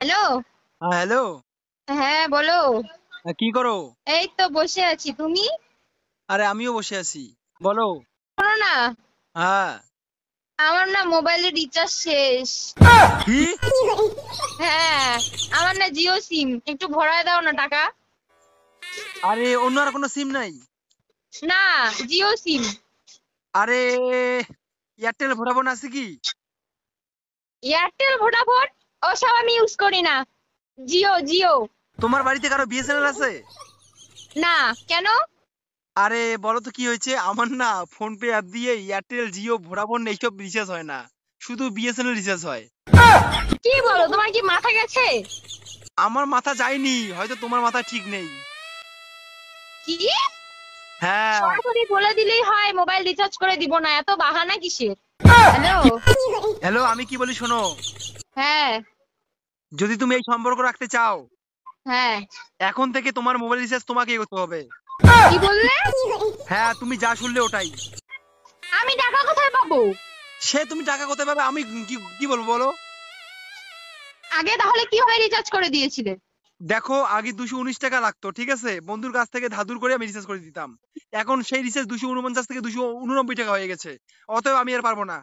Hello. হ্যাঁ, hello. হ্যাঁ, বলো। কি করো? এই তো বসে আছি, তুমি? আরে আমিও বসে আছি। বলো। শোনো না, হ্যাঁ। আমার না মোবাইলের রিচার্জ শেষ। কি? হ্যাঁ, আমার না জিও সিম, একটু ভরায় দাও না টাকা। আরে অন্য আর কোনো সিম নাই? না, জিও সিম। আরে এয়ারটেল ভোডাফোন আছে কি? এয়ারটেল ভোডাফোন ওসব আমি ইউজ করি না। জিও জিও। তোমার বাড়িতে কারো বিএসএনএল আছে? না, কেন? আরে বলো তো কি হয়েছে, আমার না ফোন পে অ্যাপ দিয়ে এয়ারটেল জিও ভোডাফোন এইসব রিচার্জ হয় না, শুধু বিএসএনএল রিচার্জ হয়। কি বলো, তোমার কি মাথা গেছে? আমার মাথা যায়নি, হয়তো তোমার মাথা ঠিক নেই। কি? হ্যাঁ। সরাসরি বলে দিলেই হয় মোবাইল রিচার্জ করে দিব না, এত বাহানা কিসের? হ্যালো। হ্যালো, আমি কি বলি শোনো। হ্যাঁ। যদি তুমি এই সম্পর্ক রাখতে চাও, হ্যাঁ। এখন থেকে তোমার মোবাইল রিচার্জ তোমাকেই করতে হবে। কি বললে? হ্যাঁ, তুমি যা শুনলে ওটাই। আমি টাকা কোথায় পাবো? সে তুমি টাকা কোথায় পাবে, আমি কি কি বলবো বলো। আগে তাহলে কিভাবে রিচার্জ করে দিয়েছিলে? দেখো, আগে 219 টাকা লাগতো, ঠিক আছে, বন্ধুর কাছ থেকে ধার করে আমি রিচার্জ করে দিতাম। এখন সেই রিচার্জ 249 থেকে 289 টাকা হয়ে গেছে। অতএব আমি আর পারবো না।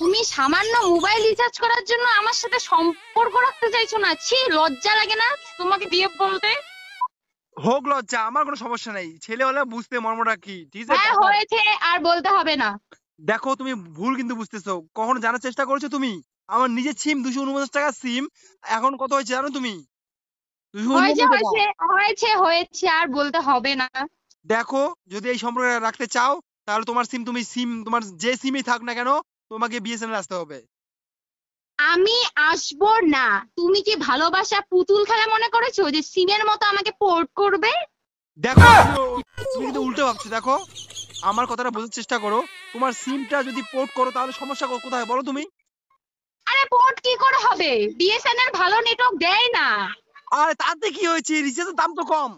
তুমি সামান্য মোবাইল রিচার্জ করার জন্য আমার সাথে সম্পর্ক রাখতে চাইছো না? ছি, লজ্জা লাগে না তোমাকে দিয়ে বলতে? হোক লজ্জা, আমার কোনো সমস্যা নেই, ছেলে হলে বুঝতে মর্মটা কি, ঠিক আছে হ্যাঁ, টাকা। হয়েছে, আর বলতে হবে না। দেখো, তুমি ভুল কিন্তু বুঝতেছো, কখনো জানার চেষ্টা করেছো তুমি? আমার নিজের সিম 249 টাকা সিম, এখন কত হয়েছে জানো তুমি? দুশো হয়েছে উননব্বই টাকা হয়েছে হয়েছে হয়েছে, আর বলতে হবে না। দেখো, যদি এই সম্পর্ক রাখতে চাও, তাহলে তোমার সিম, তুমি সিম তোমার যে সিমই থাক না কেন, তোমাকে বিএসএনএল আসতে হবে। আমি আসবো না। তুমি কি ভালোবাসা পুতুল খেলা মনে করেছো যে সিমের মতো আমাকে পোর্ট করবে? দেখো, তুমি কিন্তু উল্টো ভাবছো। দেখো, আমার কথাটা বোঝার চেষ্টা করো। তোমার সিমটা যদি পোর্ট করো, তাহলে সমস্যা কোথায় বলো তুমি? আরে পোর্ট কি করে হবে? বিএসএনএল ভালো নেটওয়ার্ক দেয় না। আরে তাতে কি হয়েছে, রিচার্জের দাম তো কম।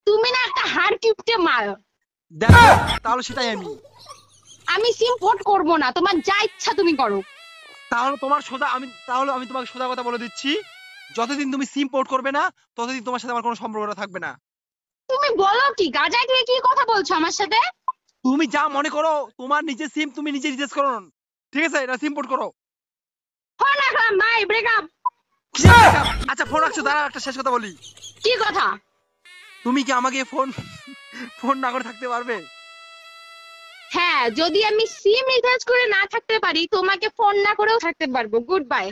তুমি না একটা হাড় কিপটে মাল। দেখো, তাহলে সেটাই আমি। আমি সিম পোর্ট করবো না, তোমার যা ইচ্ছা তুমি করো। তাহলে আমি তোমাকে সোজা কথা বলে দিচ্ছি, যতদিন তুমি সিম পোর্ট করবে না, ততদিন তোমার সাথে আমার কোনো সম্পর্কটা থাকবে না। তুমি বলো কি, গাঁজা খেয়ে কি কথা বলছো আমার সাথে? তুমি যা মনে করো, তোমার নিজের সিম তুমি নিজে রিচার্জ করো, ঠিক আছে, এটা সিম পোর্ট করো। ফোন রাখলাম, বাই, ব্রেকআপ। আচ্ছা, ফোন রাখছো, দাঁড়া, একটা শেষ কথা বলি। কি কথা? তুমি কি আমাকে ফোন ফোন না করে থাকতে পারবে? হ্যাঁ, যদি আমি সিম রিচার্জ করে না থাকতে পারি, তোমাকে ফোন না করেও থাকতে পারবো। Good bye.